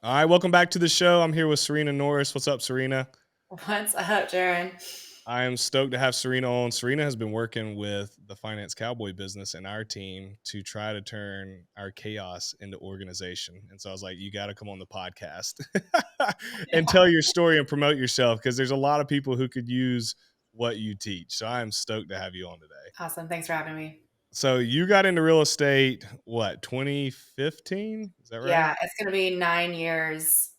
All right, welcome back to the show. I'm here with Serena Norris. What's up, Serena? What's up, Jaron? I am stoked to have Serena on. Serena has been working with the Finance Cowboy business and our team to try to turn our chaos into organization. And so I was like, you got to come on the podcast and tell your story and promote yourself because there's a lot of people who could use what you teach. So I am stoked to have you on today. Awesome. Thanks for having me. So you got into real estate, what, 2015? Is that right? Yeah, it's going to be 9 years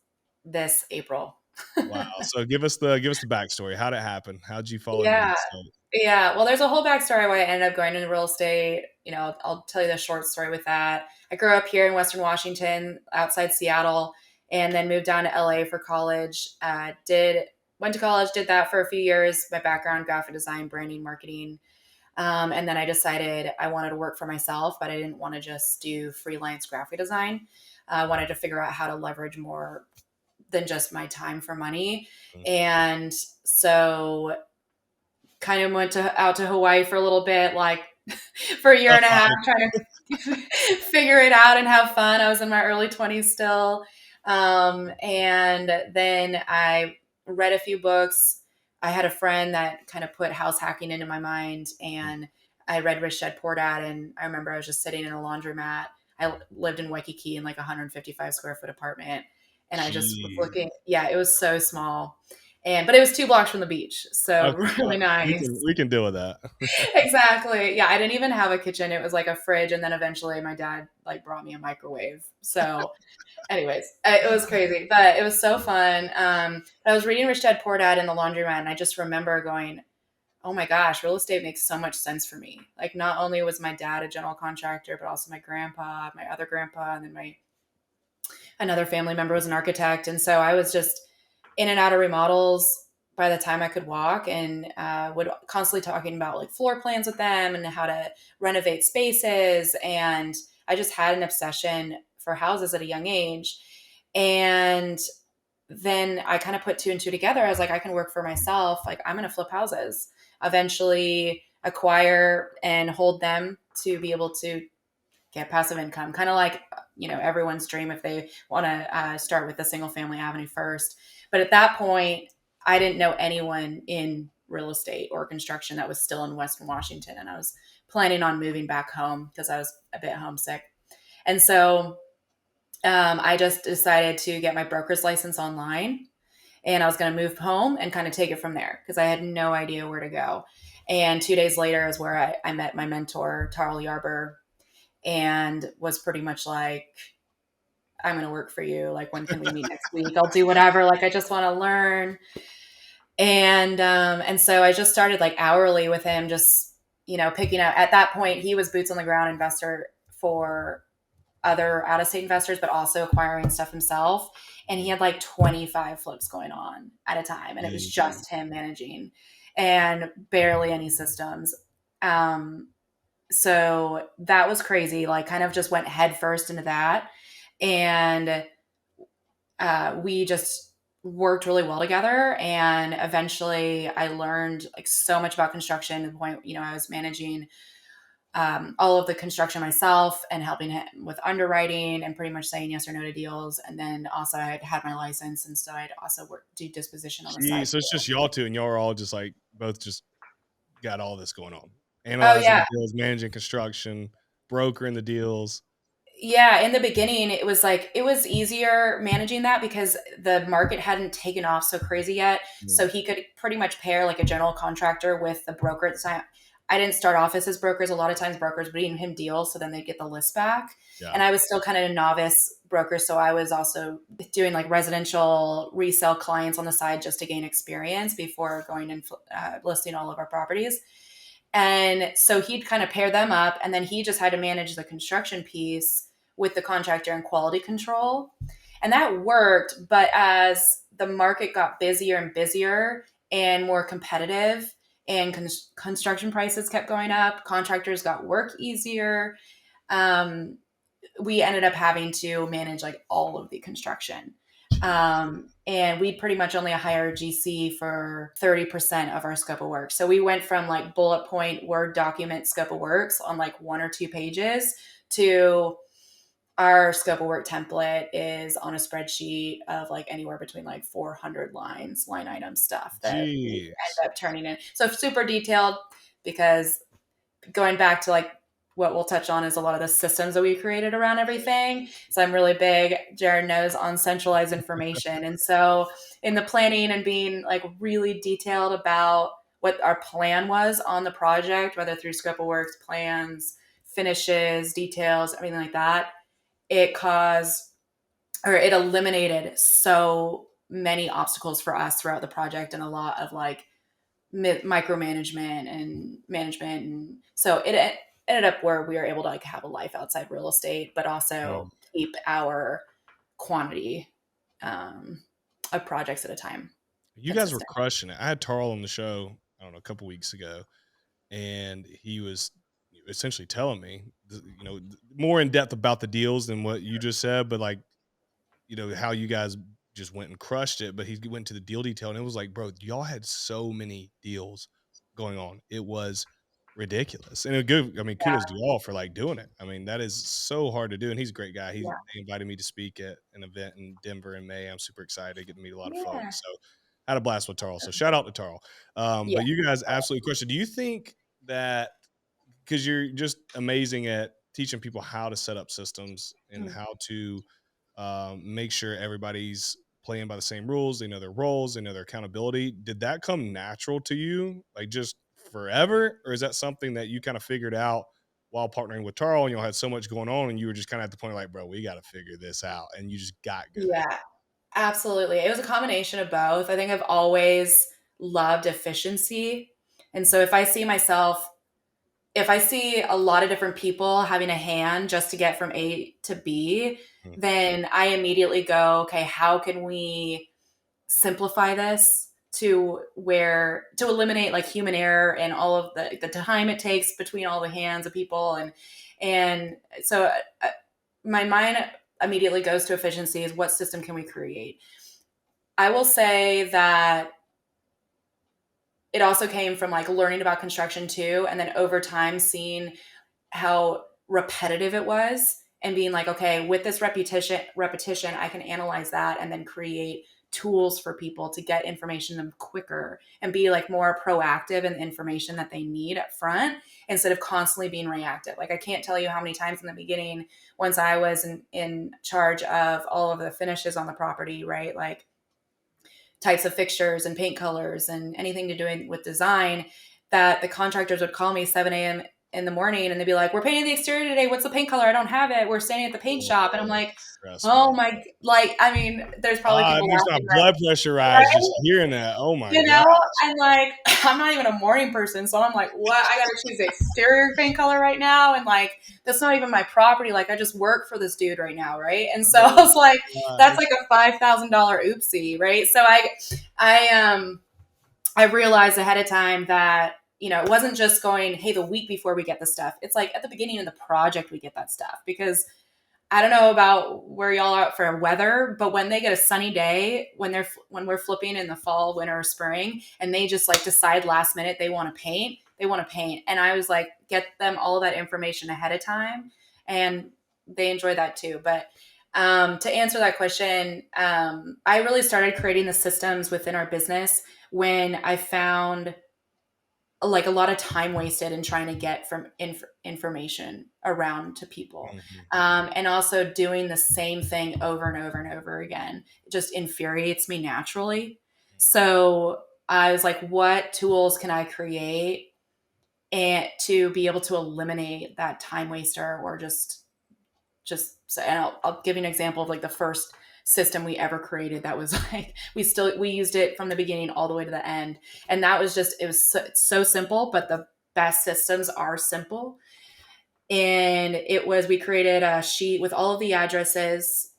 this April. Wow. So give us the backstory. How'd it happen? How'd you fall into real Yeah. estate? Yeah. Well, there's a whole backstory why I ended up going into real estate. I'll tell you the short story with that. I grew up here in Western Washington, outside Seattle, and then moved down to LA for college. Went to college, did that for a few years. My background, graphic design, branding, marketing. And then I decided I wanted to work for myself, but I didn't want to just do freelance graphic design. I wanted to figure out how to leverage more than just my time for money. And so kind of out to Hawaii for a little bit, like for a year and a half, trying to figure it out and have fun. I was in my early 20s still. And then I read a few books. I had a friend that kind of put house hacking into my mind, and I read Rich Dad Poor Dad. And I remember I was just sitting in a laundromat. I lived in Waikiki in like a 155 square foot apartment. And I just was Jeez. looking, yeah, it was so small. But it was 2 blocks from the beach. So Okay, really we can nice. we can deal with that. Exactly. Yeah, I didn't even have a kitchen. It was like a fridge, and then eventually my dad like brought me a microwave. So, anyways, it was crazy, but it was so fun. I was reading Rich Dad Poor Dad in the laundromat, and I just remember going, "Oh my gosh, real estate makes so much sense for me." Like, not only was my dad a general contractor, but also my grandpa, my other grandpa, and then my another family member was an architect, and so I was just in and out of remodels by the time I could walk, and would constantly talking about like floor plans with them and how to renovate spaces. And I just had an obsession for houses at a young age. And then I kind of put two and two together. I was like, I can work for myself. Like, I'm going to flip houses, eventually acquire and hold them to be able to get passive income, kind of like everyone's dream if they want to start with the single family avenue first. But at that point, I didn't know anyone in real estate or construction that was still in Western Washington, and I was planning on moving back home because I was a bit homesick. And so I just decided to get my broker's license online, and I was going to move home and kind of take it from there because I had no idea where to go. And 2 days later is where I met my mentor, Tarl Yarber, and was pretty much like, I'm going to work for you. Like, when can we meet next week? I'll do whatever. Like, I just want to learn. And so I just started like hourly with him, just, picking up. At that point, he was boots on the ground investor for other out of state investors, but also acquiring stuff himself. And he had like 25 flips going on at a time. And it was Jeez. just him managing and barely any systems. So that was crazy. Like, kind of just went headfirst into that. And we just worked really well together. And eventually I learned like so much about construction to the point, I was managing all of the construction myself and helping him with underwriting and pretty much saying yes or no to deals. And then also I had my license. And so I'd also do disposition on the side Jeez. So it's too. just y'all two, and y'all are all just like both just got all this going on, Oh analyzing yeah. the deals, managing construction, brokering the deals. Yeah, in the beginning, it was like it was easier managing that because the market hadn't taken off so crazy yet. Mm. So he could pretty much pair like a general contractor with the broker at the time. I didn't start off as his brokers. A lot of times brokers would bring him deals so then they'd get the list back. Yeah. And I was still kind of a novice broker. So I was also doing like residential resale clients on the side just to gain experience before going and listing all of our properties. And so he'd kind of pair them up, and then he just had to manage the construction piece with the contractor and quality control. And that worked. But as the market got busier and busier and more competitive, and construction prices kept going up, contractors got work easier. Um, we ended up having to manage like all of the construction. And we pretty much only hire GC for 30% of our scope of work. So we went from like bullet point Word document scope of works on like 1 or 2 pages to our scope of work template is on a spreadsheet of like anywhere between like 400 lines, line item stuff that we Jeez. end up turning in. So super detailed, because going back to like what we'll touch on is a lot of the systems that we created around everything. So I'm really big, Jared knows, on centralized information. And so in the planning and being like really detailed about what our plan was on the project, whether through scope of works, plans, finishes, details, everything like that, it caused, or it eliminated so many obstacles for us throughout the project, and a lot of like micromanagement and management. And so it ended up where we were able to like have a life outside real estate, but Yeah. also keep our quantity of projects at a time You guys were consistent. crushing it. I had Tarl on the show, I don't know, a couple weeks ago, and he was essentially telling me, more in depth about the deals than what you just said, but like, how you guys just went and crushed it. But he went to the deal detail, and it was like, bro, y'all had so many deals going on. It was ridiculous. And I mean, kudos to y'all for like doing it. I mean, that is so hard to do. And he's a great guy. Yeah. They invited me to speak at an event in Denver in May. I'm super excited, get to meet a lot of Yeah. folks. So I had a blast with Tarl. So shout out to Tarl. Yeah. But you guys absolutely crushed it. Do you think that, because you're just amazing at teaching people how to set up systems and Mm. how to make sure everybody's playing by the same rules, they know their roles, they know their accountability. Did that come natural to you, like just forever, or is that something that you kind of figured out while partnering with Tarl, and had so much going on, and you were just kind of at the point like, bro, we got to figure this out, and you just got good at it? Yeah, absolutely. It was a combination of both. I think I've always loved efficiency. And so if I see a lot of different people having a hand just to get from A to B, Mhm. then I immediately go, okay, how can we simplify this to eliminate like human error and all of the time it takes between all the hands of people. And so my mind immediately goes to efficiency. Is what system can we create? I will say that it also came from like learning about construction too, and then over time seeing how repetitive it was, and being like, okay, with this repetition, I can analyze that and then create tools for people to get information to them quicker and be like more proactive in the information that they need up front, instead of constantly being reactive. Like I can't tell you how many times in the beginning, once I was in charge of all of the finishes on the property, right? Like types of fixtures and paint colors and anything to do with design, that the contractors would call me 7 a.m. in the morning and they'd be like, we're painting the exterior today. What's the paint color? I don't have it. We're standing at the paint shop. And I'm Oh, like, trust oh me. my, like, I mean, there's probably It people makes my laughing, blood pressure right? rise just hearing that. Oh my You know, gosh. and like, I'm not even a morning person. So I'm like, what? I got to choose the exterior paint color right now. And like, that's not even my property. Like, I just work for this dude right now. Right. And so I Oh was like, my that's gosh. like a $5,000 oopsie. Right. So I, I realized ahead of time that, it wasn't just going, hey, the week before we get the stuff. It's like at the beginning of the project, we get that stuff, because I don't know about where y'all are for weather, but when they get a sunny day, when we're flipping in the fall, winter, or spring, and they just like decide last minute they want to paint, they want to paint. And I was like, get them all of that information ahead of time, and they enjoy that too. But to answer that question, I really started creating the systems within our business when I found like a lot of time wasted in trying to get from information around to people, Mhm. and also doing the same thing over and over and over again. It just infuriates me naturally. So I was like, what tools can I create and to be able to eliminate that time waster, or just so, and I'll give you an example of like the first system we ever created that was like we used it from the beginning all the way to the end. And that was just, it was so simple, but the best systems are simple. And it was, we created a sheet with all of the addresses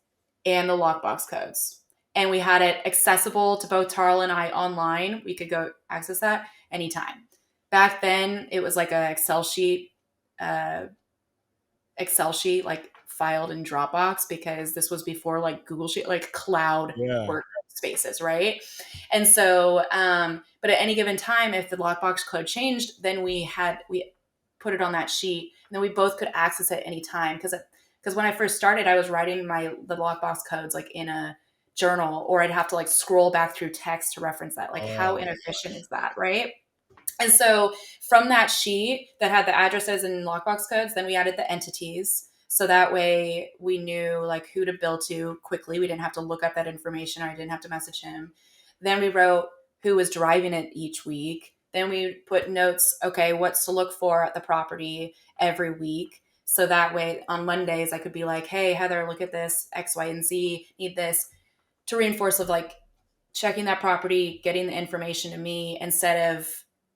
and the lockbox codes, and we had it accessible to both Tarl and I online. We could go access that anytime. Back then it was like a uh, Excel sheet, like filed in Dropbox, because this was before like Google Sheet, like cloud Yeah. workspaces, right? And so, but at any given time, if the lockbox code changed, then we put it on that sheet, and then we both could access it any time. Because Because when I first started, I was writing the lockbox codes like in a journal, or I'd have to like scroll back through text to reference that. Like, how Oh, inefficient is that, right? And so from that sheet that had the addresses and lockbox codes, then we added the entities. So that way we knew like who to bill to quickly. We didn't have to look up that information, or I didn't have to message him. Then we wrote who was driving it each week. Then we put notes, okay, what's to look for at the property every week. So that way on Mondays I could be like, hey, Heather, look at this, X, Y, and Z, need this, to reinforce of like checking that property, getting the information to me instead of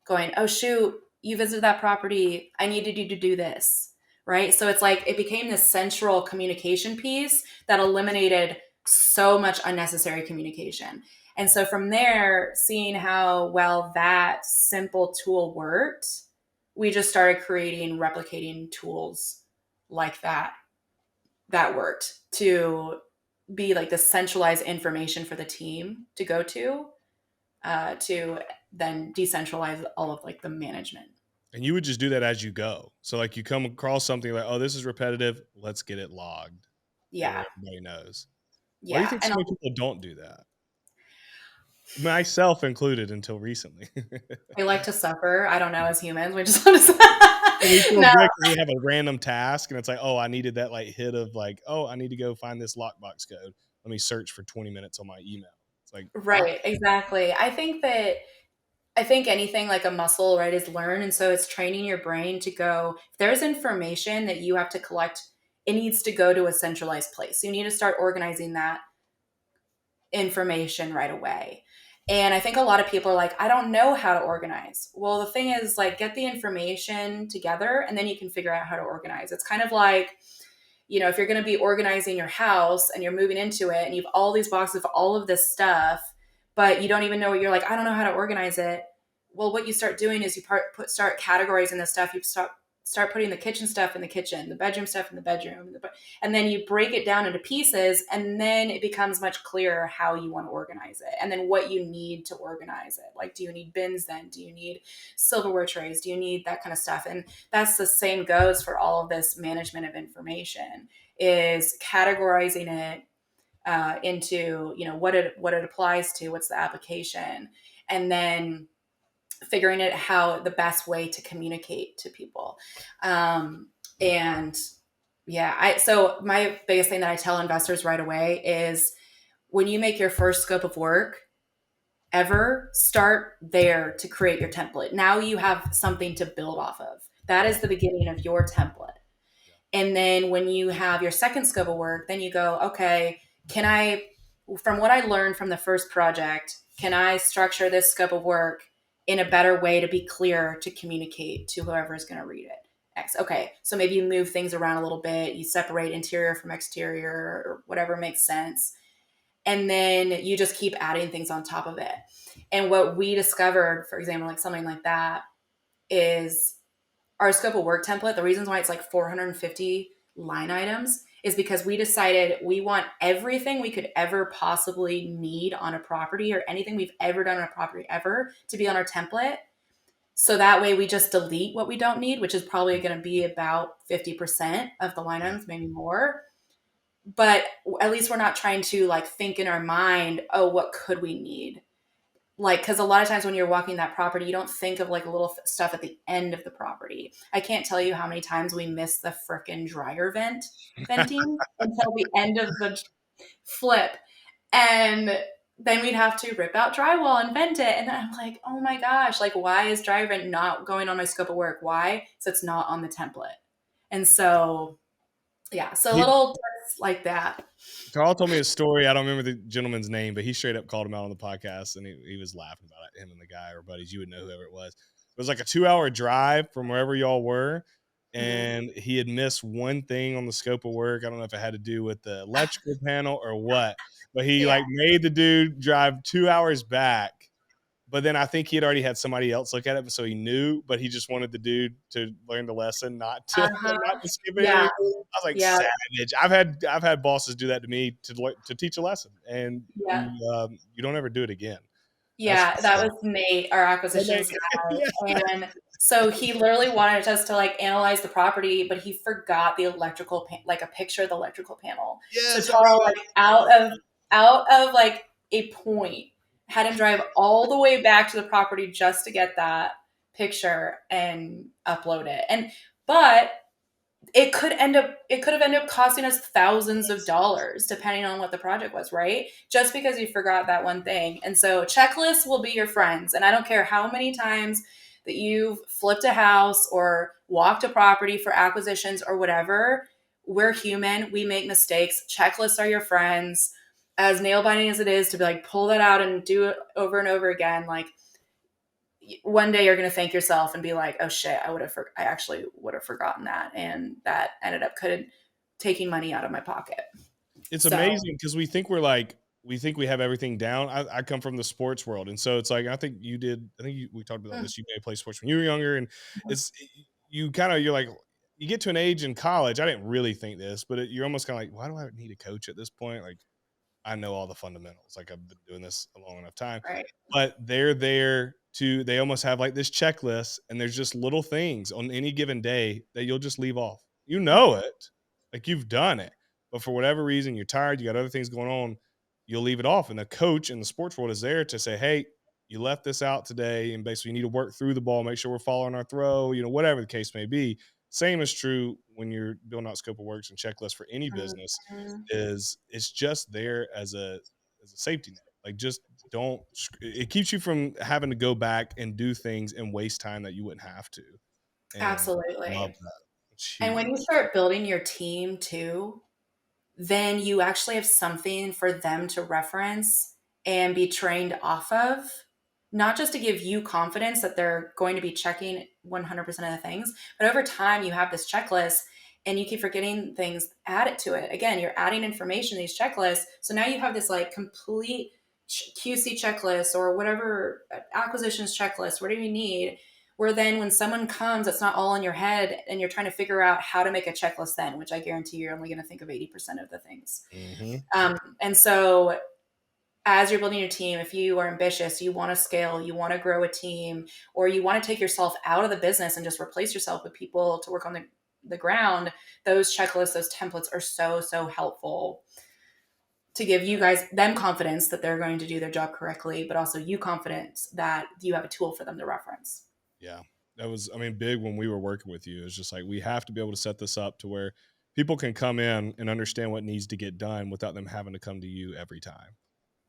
going, oh, shoot, you visited that property. I needed you to do this. Right. So it's like it became this central communication piece that eliminated so much unnecessary communication. And so from there, seeing how well that simple tool worked, we just started creating, replicating tools like that worked to be like the centralized information for the team to go to then decentralize all of like the management. and you would just do that as you go. So like you come across something like, oh, this is repetitive. Let's get it logged. That way Yeah. everybody knows. Why do you Yeah. think so And many people don't do that? Myself included until recently. we like to suffer. I don't know, as humans, we just want to We feel no. good because we have a random task and it's like, oh, I needed that like hit of like, oh, I need to go find this lockbox code. Let me search for 20 minutes on my email. It's like, why? Right, exactly. I think anything like a muscle, right, is learn. And so it's training your brain to go, if there's information that you have to collect, it needs to go to a centralized place. You need to start organizing that information right away. And I think a lot of people are like, I don't know how to organize. Well, the thing is, like, get the information together and then you can figure out how to organize. It's kind of like, if you're going to be organizing your house and you're moving into it and you have all these boxes of all of this stuff, but you don't even know what you're like, I don't know how to organize it. Well, what you start doing is you start categorizing the stuff. You start putting the kitchen stuff in the kitchen, the bedroom stuff in the bedroom, and then you break it down into pieces, and then it becomes much clearer how you want to organize it, and then what you need to organize it. Like, do you need bins then? Do you need silverware trays? Do you need that kind of stuff? And that's the same goes for all of this management of information, is categorizing it into what it applies to, what's the application, and then figuring out how the best way to communicate to people. And yeah, so my biggest thing that I tell investors right away is, when you make your first scope of work ever, start there to create your template. Now you have something to build off of. That is the beginning of your template. And then when you have your second scope of work, then you go, okay, from what I learned from the first project, can I structure this scope of work in a better way to be clear to communicate to whoever is going to read it? X. Okay, so maybe you move things around a little bit, you separate interior from exterior, or whatever makes sense. And then you just keep adding things on top of it. And what we discovered, for example, like something like that, is our scope of work template. The reasons why it's like 450 line items is because we decided we want everything we could ever possibly need on a property, or anything we've ever done on a property ever, to be on our template. So that way we just delete what we don't need, which is probably going to be about 50% of the line items, maybe more. But at least we're not trying to like think in our mind, oh, what could we need? Like, because a lot of times when you're walking that property, you don't think of like little stuff at the end of the property. I can't tell you how many times we miss the frickin' dryer venting until the end of the flip. And then we'd have to rip out drywall and vent it. And then I'm like, oh my gosh, like, why is dryer vent not going on my scope of work? Why? So it's not on the template. And so, yeah, so He, little tricks like that. Carl told me a story. I don't remember the gentleman's name, but he straight up called him out on the podcast, and he was laughing about it. Him and the guy or buddies, you would know whoever it was. It was like a 2-hour drive from wherever y'all were, Mhm. and he had missed one thing on the scope of work. I don't know if it had to do with the electrical panel or what, but he Yeah. like made the dude drive 2 hours back. But then I think he had already had somebody else look at it, so he knew. But he just wanted the dude to learn the lesson, not to Uh-huh. not to skip Yeah. anything. I was like, Yeah. savage. I've had bosses do that to me to teach a lesson, and Yeah. you don't ever do it again. That's Yeah, what's that up. was Nate, our Oh, man. acquisitions Yeah. guy. And so he literally wanted us to like analyze the property, but he forgot the like a picture of the electrical panel. So Yes, I Tara, saw like that. out of like a point, had him drive all the way back to the property just to get that picture and upload it. And but it could have ended up costing us thousands of dollars depending on what the project was, right? Just because you forgot that one thing. And so checklists will be your friends, and I don't care how many times that you've flipped a house or walked a property for acquisitions or whatever. We're human, we make mistakes. Checklists are your friends. As nail biting as it is to be like pull that out and do it over and over again, like one day you're going to thank yourself and be like, oh shit, I actually would have forgotten that. And that ended up taking money out of my pocket. It's So, amazing because we think we have everything down. I come from the sports world, and so it's like I think you did. I think we talked about mm, this. You may play sports when you were younger, and it's you kind of you're like you get to an age in college. I didn't really think this, but you're almost kind of like, why do I need a coach at this point? Like I know all the fundamentals. Like I've been doing this a long enough time, right. but they're there to, they almost have like this checklist and there's just little things on any given day that you'll just leave off. You know it, like you've done it, but for whatever reason, you're tired, you got other things going on, you'll leave it off. And the coach in the sports world is there to say, hey, you left this out today. And basically, you need to work through the ball, make sure we're following our throw, whatever the case may be. Same is true when you're building out scope of works and checklists for any business. Mhm. Is it's just there as a safety net. Like just don't. It keeps you from having to go back and do things and waste time that you wouldn't have to. And love Absolutely. that. It's And when you huge. start building your team too, then you actually have something for them to reference and be trained off of, not just to give you confidence that they're going to be checking 100% of the things, but over time you have this checklist and you keep forgetting things, add it to it. Again, you're adding information to these checklists. So now you have this like complete QC checklist or whatever acquisitions checklist, whatever you need, where then when someone comes, it's not all in your head and you're trying to figure out how to make a checklist then, which I guarantee you're only going to think of 80% of the things. Mm-hmm. And so as you're building your team, if you are ambitious, you want to scale, you want to grow a team, or you want to take yourself out of the business and just replace yourself with people to work on the ground, those checklists, those templates are so, so helpful to give you guys them confidence that they're going to do their job correctly, but also you confidence that you have a tool for them to reference. Yeah, that was, I mean, big when we were working with you. It's just like we have to be able to set this up to where people can come in and understand what needs to get done without them having to come to you every time.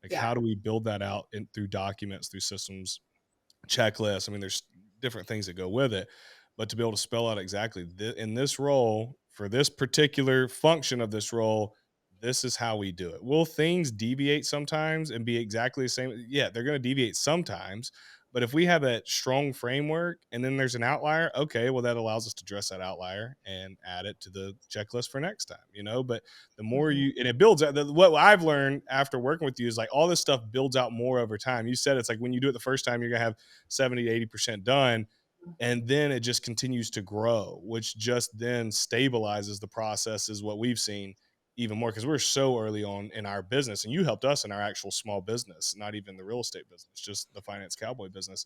Like, Yeah. how do we build that out through documents, through systems, checklists? I mean, there's different things that go with it, but to be able to spell out exactly in this role for this particular function of this role, this is how we do it. Will things deviate sometimes and be exactly the same? Yeah, they're going to deviate sometimes. But if we have that strong framework and then there's an outlier, okay, well, that allows us to address that outlier and add it to the checklist for next time. But the more Mhm. you, and it builds out, what I've learned after working with you is like all this stuff builds out more over time. You said it's like when you do it the first time, you're going to have 70 to 80% done, and then it just continues to grow, which just then stabilizes the process, is what we've seen even more, because we're so early on in our business, and you helped us in our actual small business, not even the real estate business, just the Finance Cowboy business.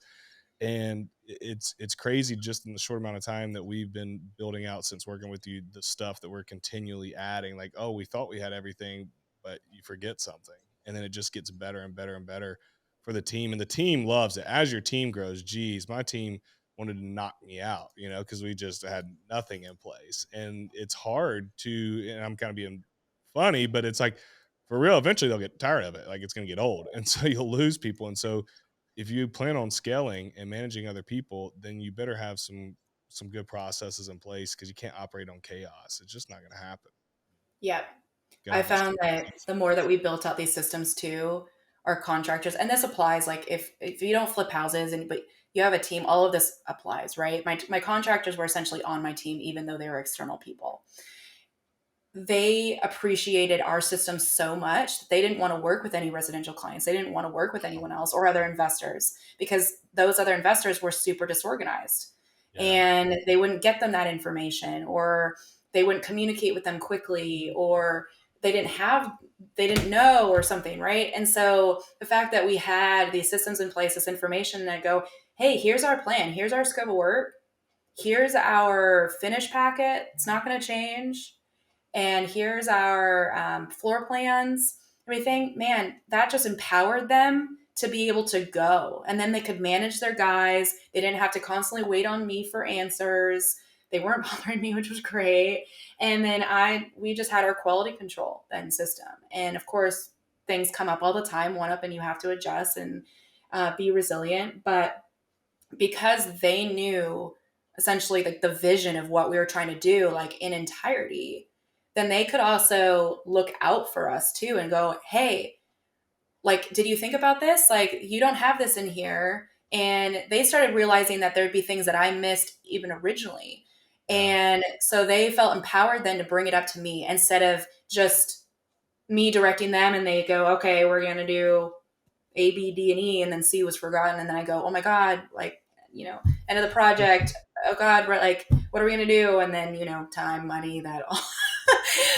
And it's crazy just in the short amount of time that we've been building out since working with you, the stuff that we're continually adding. Like, oh, we thought we had everything, but you forget something, and then it just gets better and better and better for the team, and the team loves it. As your team grows, geez, my team wanted to knock me out, because we just had nothing in place, and it's hard to, and I'm kind of being funny, but it's like, for real, eventually they'll get tired of it, like it's going to get old, and so you'll lose people. And so if you plan on scaling and managing other people, then you better have some good processes in place, because you can't operate on chaos. It's just not going to happen. Yeah. Got to I have these found that systems. the more that we built out these systems too, our contractors, and this applies like if you don't flip houses and but you have a team, all of this applies, right? My contractors were essentially on my team, even though they were external people. They appreciated our system so much that they didn't want to work with any residential clients. They didn't want to work with anyone else or other investors because those other investors were super disorganized Yeah. and they wouldn't get them that information or they wouldn't communicate with them quickly or they didn't have they didn't know or something, right? And so the fact that we had these systems in place, this information that go, hey, here's our plan, here's our scope of work, here's our finish packet, it's not going to change, and here's our floor plans, everything, man, that just empowered them to be able to go. And then they could manage their guys. They didn't have to constantly wait on me for answers. They weren't bothering me, which was great. And then we just had our quality control then system. And of course, things come up all the time, one up, and you have to adjust and be resilient. But because they knew essentially like the vision of what we were trying to do, like in entirety, then they could also look out for us too and go, hey, like, did you think about this? Like, you don't have this in here. And they started realizing that there'd be things that I missed even originally. Yeah. And so they felt empowered then to bring it up to me instead of just me directing them, and they go, okay, we're going to do A, B, D, and E, and then C was forgotten. And then I go, oh my God, like, end of the project. Oh God, we're like, what are we going to do? And then, time, money, that all,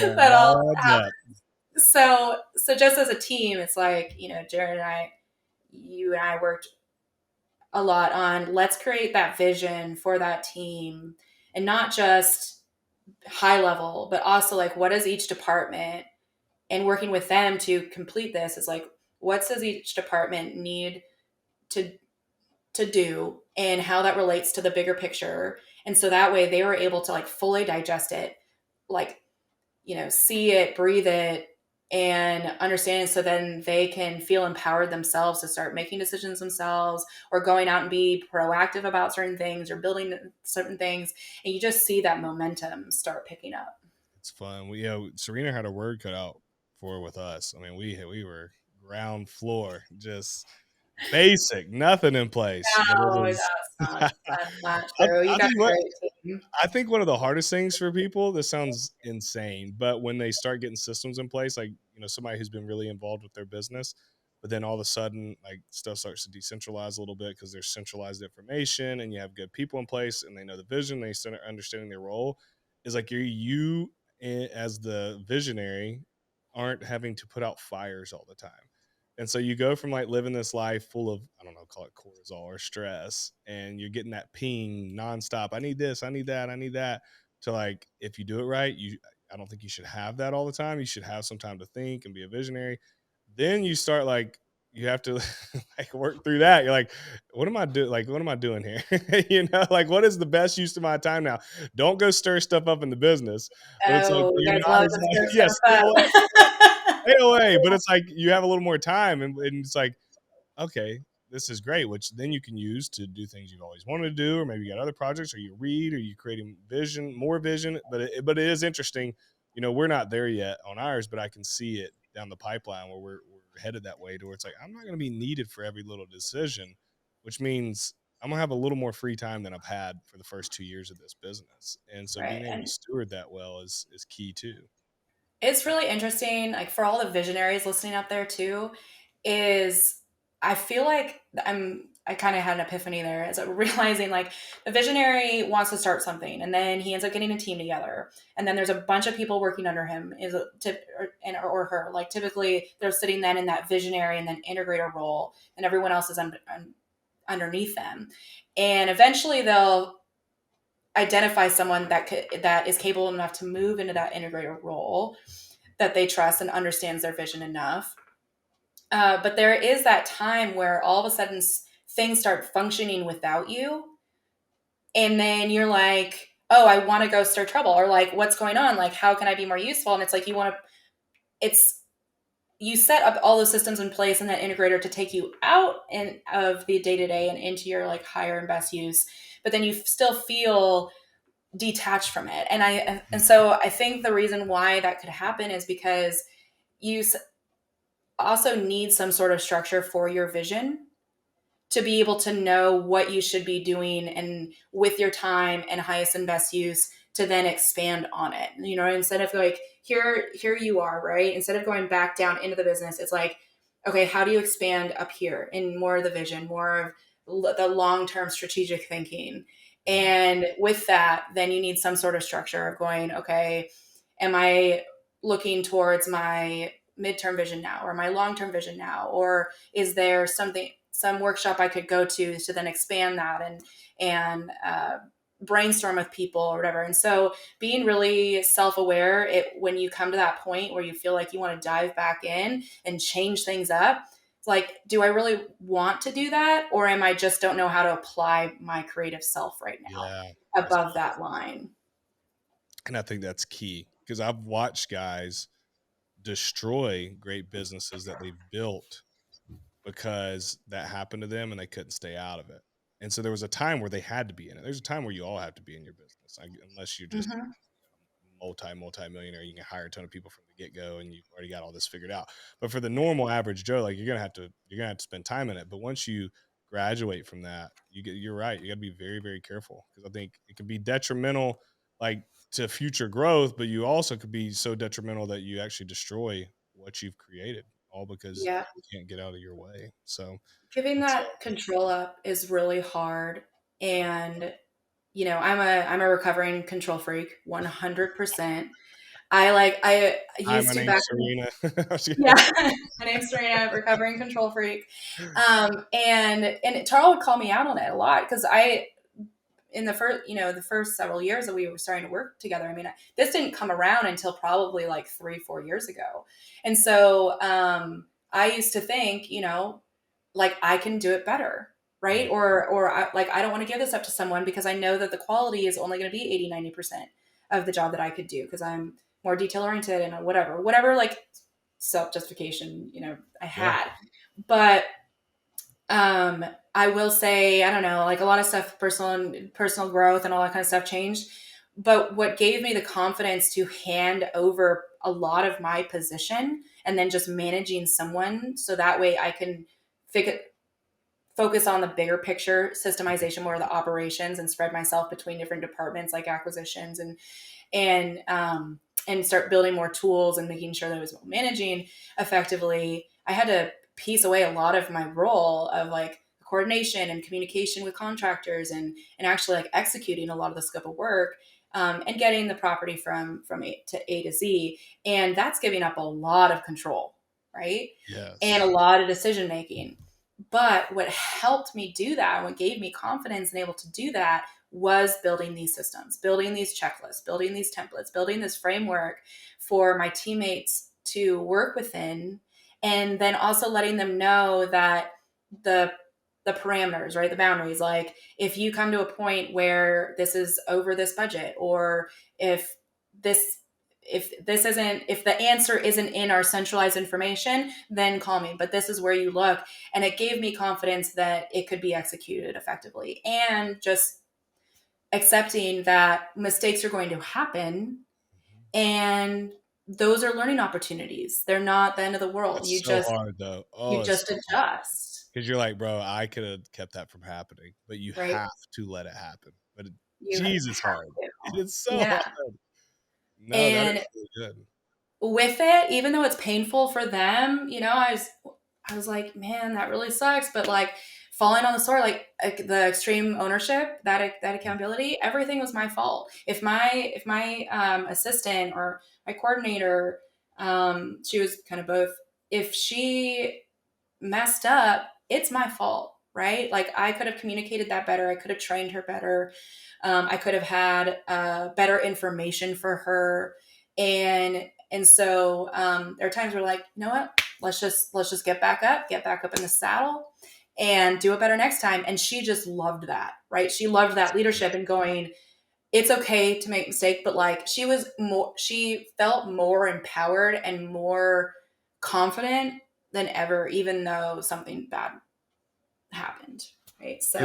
Yeah, that all all adds happens. up. So just as a team, it's like, Jared and you and I worked a lot on, let's create that vision for that team, and not just high level, but also like, what does each department, and working with them to complete this is like, what does each department need to do, and how that relates to the bigger picture. And so that way they were able to like fully digest it, like, see it, breathe it, and understand it, so then they can feel empowered themselves to start making decisions themselves, or going out and be proactive about certain things, or building certain things. And you just see that momentum start picking up. It's fun. Serena had her word cut out for with us. I mean, we were ground floor, just basic, nothing in place. But it No, was. that's not I'll, true. You I'll got tell you a what. great team. I think one of the hardest things for people, this sounds insane, but when they start getting systems in place, like, somebody who's been really involved with their business, but then all of a sudden, like, stuff starts to decentralize a little bit because there's centralized information and you have good people in place and they know the vision, they start understanding their role, is like as the visionary aren't having to put out fires all the time. And so you go from like living this life full of, I don't know, call it cortisol or stress, and you're getting that ping nonstop. I need this, I need that, I need that. To like, if you do it right, I don't think you should have that all the time. You should have some time to think and be a visionary. Then you start like, you have to like work through that. You're like, what am I doing? Like, what am I doing here? Like, what is the best use of my time now? Don't go stir stuff up in the business. But it's like, Oh, you you're guys not love as to like, stir yes, stuff stay up. away, stay away. But it's like, you have a little more time, and it's like, okay, this is great, which then you can use to do things you've always wanted to do, or maybe you got other projects, or you read, or you creating more vision. But it is interesting. We're not there yet on ours, but I can see it down the pipeline where we're headed that way, to where it's like, I'm not going to be needed for every little decision, which means I'm going to have a little more free time than I've had for the first 2 years of this business. And so being Right. able to And steward that well is key too. it's really interesting, like for all the visionaries listening up there too, is I feel like I kind of had an epiphany there as I'm realizing like the visionary wants to start something, and then he ends up getting a team together, and then there's a bunch of people working under him or her. Like typically they're sitting then in that visionary and then integrator role, and everyone else is underneath them, and eventually they'll identify someone that is capable enough to move into that integrator role, that they trust and understands their vision enough. But there is that time where all of a sudden things start functioning without you. And then you're like, oh, I want to go stir trouble. Or like, what's going on? Like, how can I be more useful? And it's like, it's, you set up all those systems in place and that integrator to take you out of the day to day and into your like higher and best use. But then you still feel detached from it. And so I think the reason why that could happen is because you also need some sort of structure for your vision to be able to know what you should be doing and with your time and highest and best use to then expand on it. Instead of like, here you are, right? Instead of going back down into the business, it's like, okay, how do you expand up here in more of the vision, more of the long-term strategic thinking? And with that, then you need some sort of structure of going, okay, am I looking towards my midterm vision now, or my long-term vision now, or is there some workshop I could go to then expand that and brainstorm with people or whatever. And so being really self-aware, when you come to that point where you feel like you want to dive back in and change things up, it's like, do I really want to do that, or am I just don't know how to apply my creative self right now Yeah. That's above that line? And I think that's key because I've watched guys destroy great businesses that they've built because that happened to them and they couldn't stay out of it. And so there was a time where they had to be in it. There's a time where you all have to be in your business, unless you're just Hmm. multi-millionaire. You can hire a ton of people from the get-go and you've already got all this figured out. But for the normal average Joe, like you're gonna have to spend time in it. But once you graduate from that, you're right. You got to be very, very careful because I think it can be detrimental, like to future growth, but you also could be so detrimental that you actually destroy what you've created, all because Yeah. you can't get out of your way. So Giving it's that control up is really hard. And, I'm a recovering control freak, 100%. I hi, used my to name's back. Serena. Yeah. My name's Serena, recovering control freak. And Charles would call me out on it a lot because in the first several years that we were starting to work together, I mean, this didn't come around until probably like 3-4 years ago. And so I used to think, like I can do it better, right? Right. Or I don't want to give this up to someone because I know that the quality is only going to be 80-90% of the job that I could do because I'm more detail oriented and whatever like self justification, I Yeah. had. But I will say, I don't know, like a lot of stuff, personal growth and all that kind of stuff changed. But what gave me the confidence to hand over a lot of my position and then just managing someone so that way I can figure focus on the bigger picture systemization, more of the operations, and spread myself between different departments like acquisitions and start building more tools and making sure that I was managing effectively. I had to piece away a lot of my role of like coordination and communication with contractors and actually like executing a lot of the scope of work, and getting the property from A to Z. And that's giving up a lot of control, right? And a Yes. lot of decision making. But what helped me do that, what gave me confidence and able to do that, was building these systems, building these checklists, building these templates, building this framework for my teammates to work within, and then also letting them know that the the parameters, right? The boundaries. Like if you come to a point where this is over this budget, or if this if the answer isn't in our centralized information, then call me. But this is where you look. And it gave me confidence that it could be executed effectively. And just accepting that mistakes are going to happen, Mhm. and those are learning opportunities. They're not the end of the world. It's so hard though. You Oh, it's just so hard adjust, because you're like, bro, I could have kept that from happening, but you right? have to let it happen. But You have geez, it's hard. to. It's so Yeah. hard. No, that And is really good. with it, even though it's painful for them, I was like, man, that really sucks. But like falling on the sword, like the extreme ownership, that Mm. accountability, everything was my fault. If my assistant or my coordinator, she was kind of both. If she messed up, it's my fault, right? Like I could have communicated that better. I could have trained her better. I could have had better information for her, and so there are times where like, you know what? Let's just get back up in the saddle, and do it better next time. And she just loved that, right? She loved that leadership and going, it's okay to make mistakes, but like she felt more empowered and more confident than ever, even though something bad happened. Right. So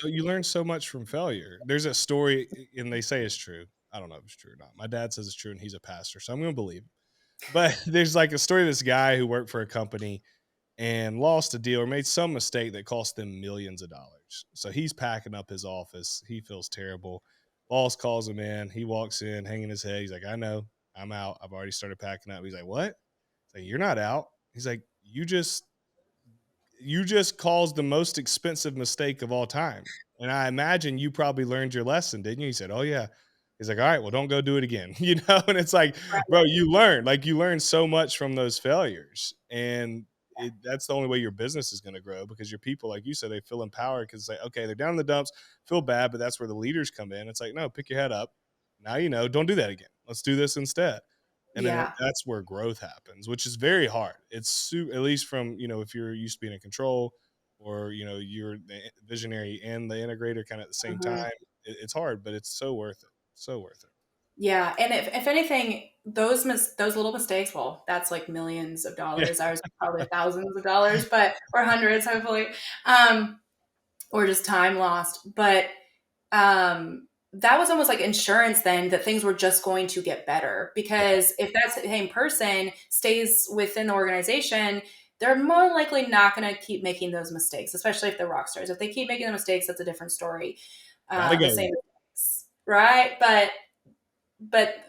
You learn so much from failure. There's a story, and they say it's true. I don't know if it's true or not. My dad says it's true, and he's a pastor, so I'm going to believe him. But there's like a story of this guy who worked for a company and lost a deal or made some mistake that cost them millions of dollars. So he's packing up his office. He feels terrible. Boss calls him in. He walks in, hanging his head. He's like, I know, I'm out. I've already started packing up. He's like, what? He's like, you're not out. He's like, you just caused the most expensive mistake of all time. And I imagine you probably learned your lesson, didn't you? He said, oh, yeah. He's like, all right, well, don't go do it again. And it's like, bro, Right. you learn so much from those failures. And that's the only way your business is going to grow, because your people, like you said, they feel empowered because it's like, okay, they're down in the dumps, feel bad, but that's where the leaders come in. It's like, no, pick your head up. Now, don't do that again. Let's do this instead. And then Yeah. that's where growth happens, which is very hard. At least from, if you're used to being in control, or, you're the visionary and the integrator kind of at the same time, Mhm. it's hard, but it's so worth it. So worth it. Yeah, and if anything, those little mistakes, well, that's like millions of Yeah. dollars. Ours are probably thousands of dollars, but or hundreds, hopefully, um, or just time lost. But that was almost like insurance then that things were just going to get better, Yeah. because if that same person stays within the organization, they're more likely not going to keep making those mistakes, especially if they're rock stars. If they keep making the mistakes, that's a different story. Gotta The go. same mistakes, right? But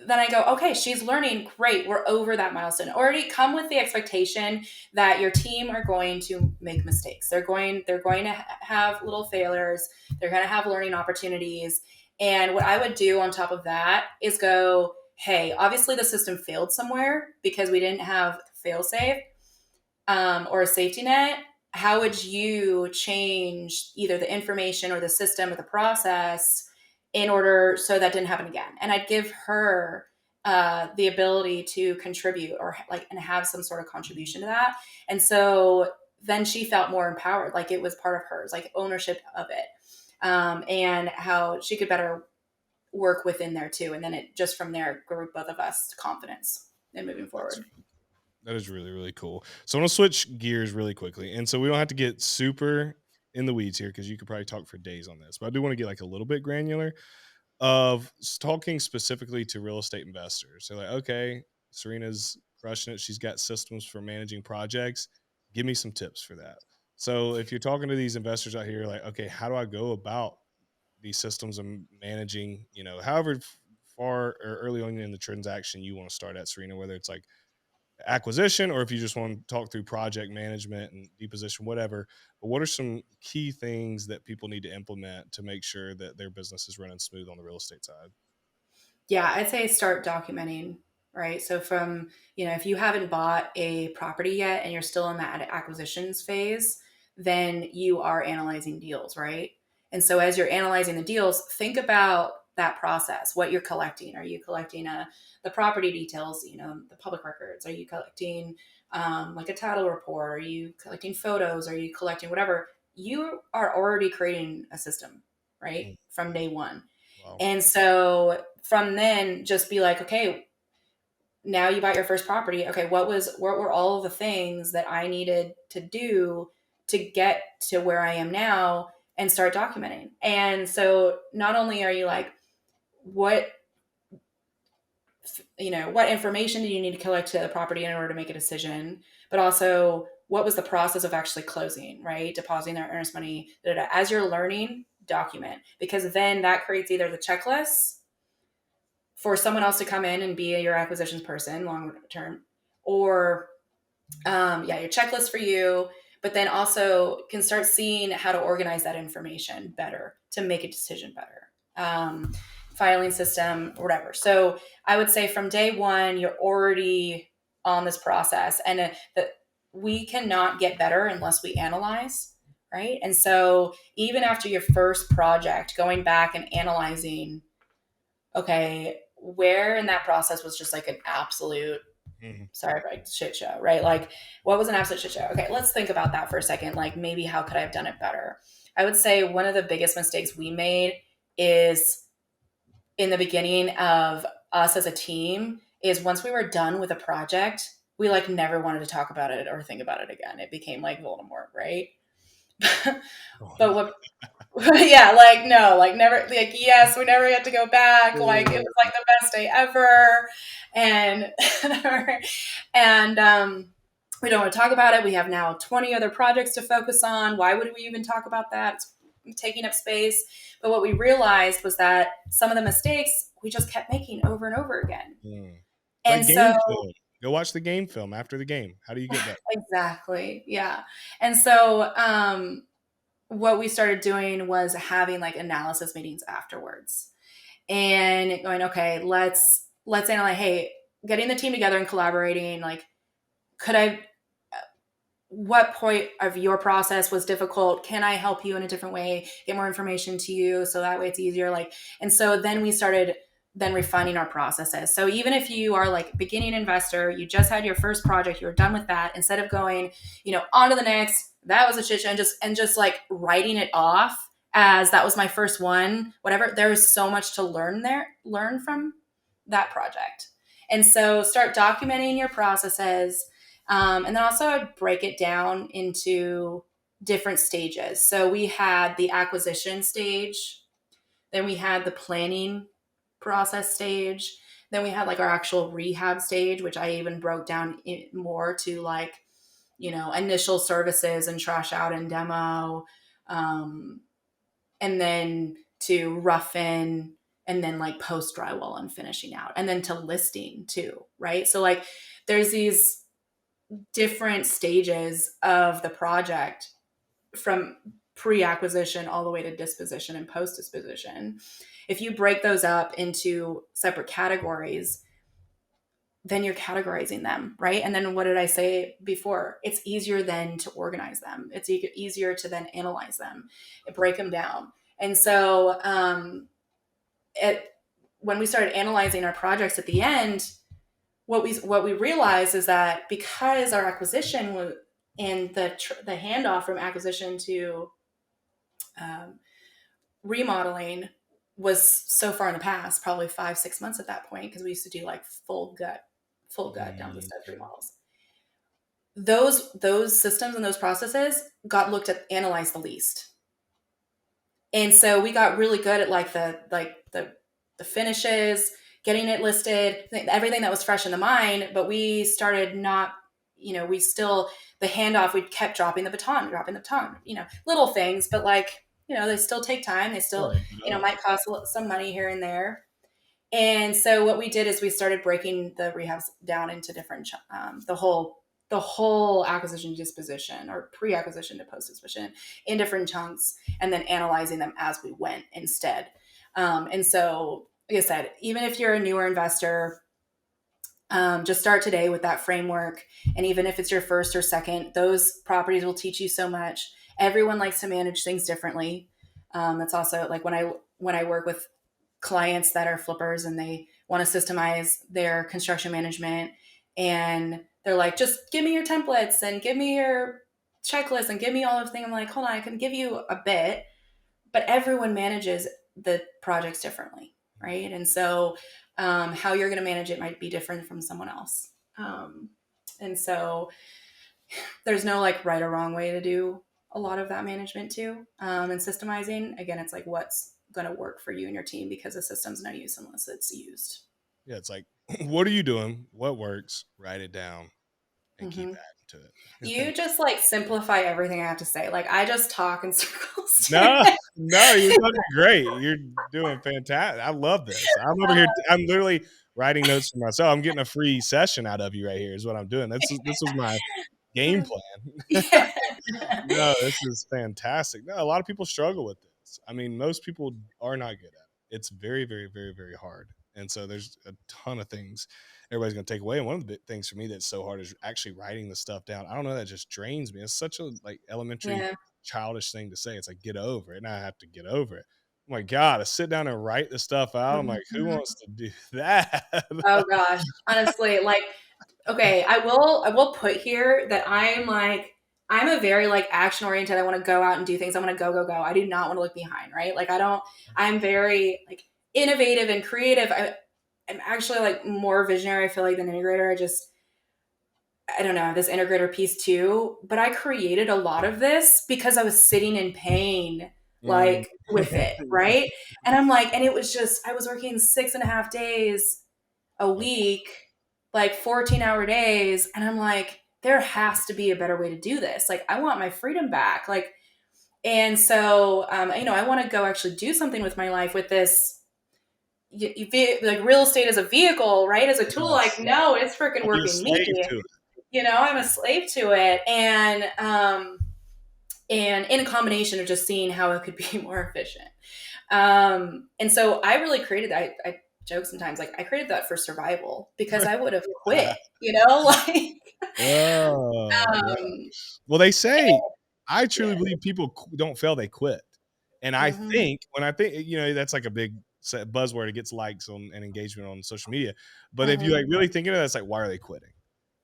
then I go, okay, she's learning. Great. We're over that milestone. Already come with the expectation that your team are going to make mistakes. They're going to have little failures. They're going to have learning opportunities. And what I would do on top of that is go, hey, obviously the system failed somewhere because we didn't have fail safe, or a safety net. How would you change either the information or the system or the process in order so that didn't happen again? And I'd give her the ability to contribute, or like, and have some sort of contribution to that. And so then she felt more empowered, like it was part of hers, like ownership of it, and how she could better work within there too. And then it just from there grew both of us confidence in moving That's forward. that is really, really cool. So I'm gonna switch gears really quickly. And so we don't have to get super in the weeds here, because you could probably talk for days on this. But I do want to get like a little bit granular of talking specifically to real estate investors. So like, okay, Serena's crushing it. She's got systems for managing projects. Give me some tips for that. So if you're talking to these investors out here, like, okay, how do I go about these systems and managing, however far or early on in the transaction you want to start at, Serena, whether it's like acquisition, or if you just want to talk through project management and deposition, whatever. But what are some key things that people need to implement to make sure that their business is running smooth on the real estate side? Yeah, I'd say start documenting, right? So from, if you haven't bought a property yet and you're still in that acquisitions phase, then you are analyzing deals, right? And so as you're analyzing the deals, think about that process, what you're collecting. Are you collecting the property details, the public records? Are you collecting like a title report? Are you collecting photos? Are you collecting whatever? You are already creating a system, right? Mm. From day one. Wow. And so from then just be like, okay, now you bought your first property. Okay, what were all of the things that I needed to do to get to where I am now, and start documenting. And so not only are you like, what what information do you need to collect to the property in order to make a decision, but also what was the process of actually closing, right? Depositing their earnest money. Da, da, da. As you're learning, document, because then that creates either the checklist for someone else to come in and be your acquisitions person long term, or your checklist for you, but then also can start seeing how to organize that information better to make a decision better. Filing system, whatever. So I would say from day one, you're already on this process, and that we cannot get better unless we analyze, right? And so even after your first project, going back and analyzing, okay, where in that process was just like an absolute, Mhm. sorry, like shit show, right? Like, what was an absolute shit show? Okay, let's think about that for a second. Like, maybe how could I have done it better? I would say one of the biggest mistakes we made is in the beginning of us as a team is once we were done with a project, we like never wanted to talk about it or think about it again. It became like Voldemort, right? Oh, But no. what yeah, like no, like never, like yes, we never get to go back. Like it was like the best day ever, and and we don't want to talk about it. We have now 20 other projects to focus on. Why would we even talk about that? It's taking up space. But what we realized was that some of the mistakes we just kept making over and over again, Mm. It's and like game so film. Go watch the game film after the game. How do you get better? exactly, yeah, and so what we started doing was having like analysis meetings afterwards. and going, okay, let's analyze, hey, getting the team together and collaborating, like, could I, what point of your process was difficult? Can I help you in a different way, get more information to you so that way it's easier? Like, and so then we started then refining our processes. So even if you are like beginning investor, you just had your first project, you're done with that, instead of going, on to the next, that was a shit show, and just like writing it off as that was my first one, whatever, there is so much to learn from that project. And so start documenting your processes, and then also I'd break it down into different stages. So we had the acquisition stage, then we had the planning process stage, then we had like our actual rehab stage, which I even broke down more to like, initial services and trash out and demo, um, and then to rough in, and then like post drywall and finishing out, and then to listing too, right? So like there's these different stages of the project from pre-acquisition all the way to disposition and post-disposition. If you break those up into separate categories, then you're categorizing them, right? And then what did I say before? It's easier then to organize them. It's easier to then analyze them, break them down. And so when we started analyzing our projects at the end, what we realized is that because our acquisition was, and the handoff from acquisition to um, remodeling was so far in the past, probably 5-6 months at that point, because we used to do like full gut down the studs remodels. Those systems and those processes got looked at, analyzed the least. And so we got really good at like the finishes, getting it listed, everything that was fresh in the mind. But we started not, we still, the handoff, we kept dropping the baton, little things, but like, they still take time. They still, Right. might cost some money here and there. And so what we did is we started breaking the rehabs down into different, the whole acquisition disposition, or pre-acquisition to post-disposition, in different chunks, and then analyzing them as we went instead. And so, like I said, even if you're a newer investor, just start today with that framework. And even if it's your first or second, those properties will teach you so much. Everyone likes to manage things differently. That's also like when I work with clients that are flippers and they want to systemize their construction management, and they're like, just give me your templates and give me your checklist and give me all of the thing. I'm like, hold on, I can give you a bit, but everyone manages the projects differently, right? And so how you're going to manage it might be different from someone else. And so there's no like right or wrong way to do a lot of that management too. And systemizing, again, it's like what's going to work for you and your team, because the system's no use unless it's used. Yeah, it's like, what are you doing? What works? Write it down and keep Mm-hmm. adding to You it. just like simplify everything I have to say. Like I just talk in circles. No, no, you're doing great. You're doing fantastic. I love this. I'm over here. I'm literally writing notes for myself. I'm getting a free session out of you right here. Is what I'm doing. This was my game plan. Yeah. No, this is fantastic. No, a lot of people struggle with this. I mean, most people are not good at it. It's very, very, very, very hard. And so there's a ton of things everybody's going to take away. And one of the big things for me that's so hard is actually writing the stuff down. I don't know, that just drains me. It's such a like elementary, Yeah. childish thing to say. It's like, get over it. And I have to get over it. Oh my God, to sit down and write the stuff out. I'm like, who Mhm. wants to do that? Oh gosh. Honestly, like, okay, I will put here that I'm a very like action oriented. I want to go out and do things. I want to go, go, go. I do not want to look behind, right? Like I'm very like innovative and creative. I'm actually like more visionary, I feel like, than integrator. I don't know, I have this integrator piece too, but I created a lot of this because I was sitting in pain, Mm. like with it, right? And I'm like, and it was just, I was working 6.5 days a week, like 14-hour days. And I'm like, there has to be a better way to do this. Like, I want my freedom back. Like, and so, I want to go actually do something with my life with this. Like real estate as a vehicle, right? As a tool, like, Yes. no, it's freaking Be a working me. slave to it. I'm a slave to it. And and in a combination of just seeing how it could be more efficient. And so I really created that. I joke sometimes, like I created that for survival because I would have quit, like, Oh, yeah. um, Well, they say I truly yeah. believe people don't fail, they quit. And I Hmm. think when I think, that's like a big buzzword. It gets likes on and engagement on social media. But if you Hmm. like really think of it, it's like, why are they quitting?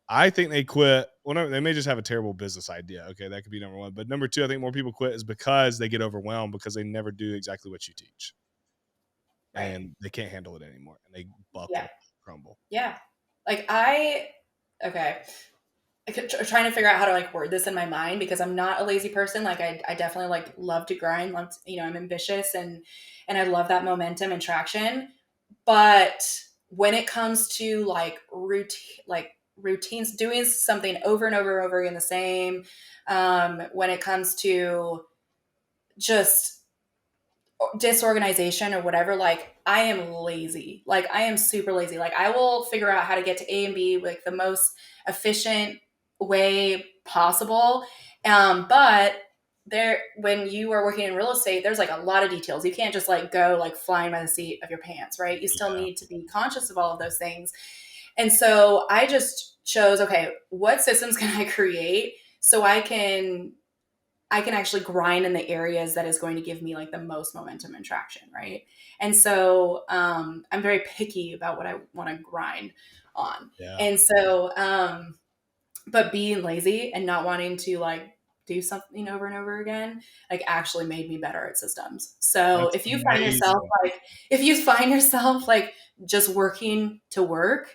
I think they quit. Well, no, they may just have a terrible business idea. Okay, that could be number one. But number two, I think more people quit is because they get overwhelmed because they never do exactly what you teach, Right. and they can't handle it anymore, and they Yeah. buckle, crumble. Yeah. Like okay. Trying to figure out how to like word this in my mind because I'm not a lazy person. Like I definitely like love to grind. Love to, I'm ambitious and I love that momentum and traction. But when it comes to like routines, doing something over and over and over again the same, when it comes to just disorganization or whatever, like I am lazy. Like I am super lazy. Like I will figure out how to get to A and B like the most efficient way possible. But there, when you are working in real estate, there's like a lot of details. You can't just like go like flying by the seat of your pants, right? You still Yeah, need to be conscious of all of those things. And so I just chose, okay, what systems can I create so I can actually grind in the areas that is going to give me like the most momentum and traction, right? And so I'm very picky about what I want to grind on. yeah. And so, but being lazy and not wanting to like do something over and over again, like actually made me better at systems. So That's like, amazing. if you find yourself like just working to work,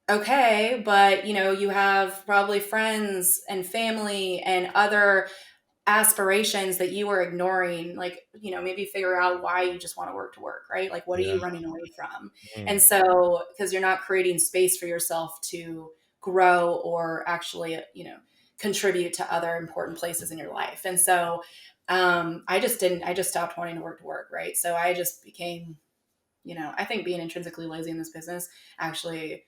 okay, but you have probably friends and family and other aspirations that you are ignoring, like maybe figure out why you just want to work, right? Like what are Yeah. you running away from? And Mm. so because you're not creating space for yourself to grow or actually contribute to other important places in your life. And so I just stopped wanting to work, right? So I just became, I think being intrinsically lazy in this business actually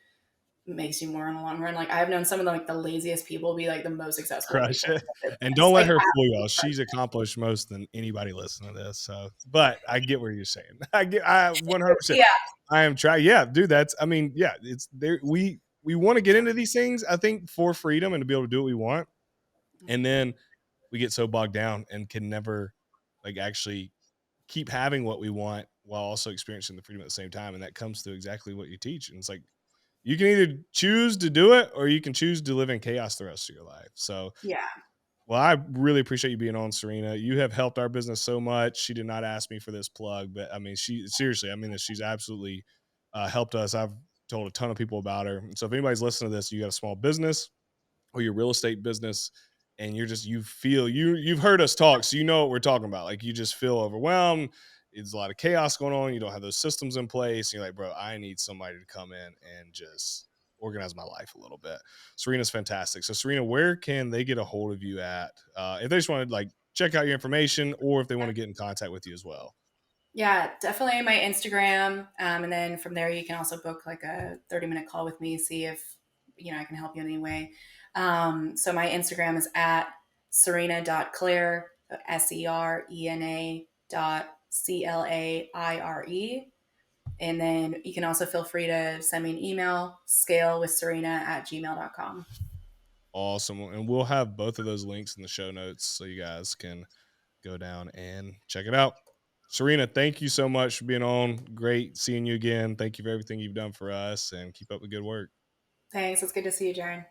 makes you more in the long run. Like I've known some of the laziest people be like the most successful Crush people it. in And business. don't let Like her fool y'all. absolutely She's accomplished most than anybody listening to this. So, but I get what you're saying. I 100%. yeah, I am trying. Yeah, dude, I mean, yeah, it's there. We want to get into these things, I think, for freedom and to be able to do what we want. And then we get so bogged down and can never like actually keep having what we want while also experiencing the freedom at the same time. And that comes through exactly what you teach. And it's like, you can either choose to do it or you can choose to live in chaos the rest of your life. So, yeah, well, I really appreciate you being on, Serena. You have helped our business so much. She did not ask me for this plug, but I mean, she seriously, I mean, that she's absolutely helped us. I've told a ton of people about her. And so if anybody's listening to this, you got a small business or your real estate business, and you feel you've heard us talk, so you know what we're talking about. Like you just feel overwhelmed. There's a lot of chaos going on. You don't have those systems in place. You're like, bro, I need somebody to come in and just organize my life a little bit. Serena's fantastic. So Serena, where can they get a hold of you at if they just want to like check out your information or if they want to get in contact with you as well? yeah, definitely my Instagram, and then from there you can also book like a 30-minute call with me, see if I can help you in any way. So my Instagram is at serena.claire, serena.claire. And then you can also feel free to send me an email, scalewithserena@gmail.com. Awesome. And we'll have both of those links in the show notes so you guys can go down and check it out. Serena, thank you so much for being on. Great seeing you again. Thank you for everything you've done for us and keep up the good work. Thanks. It's good to see you, Jaren.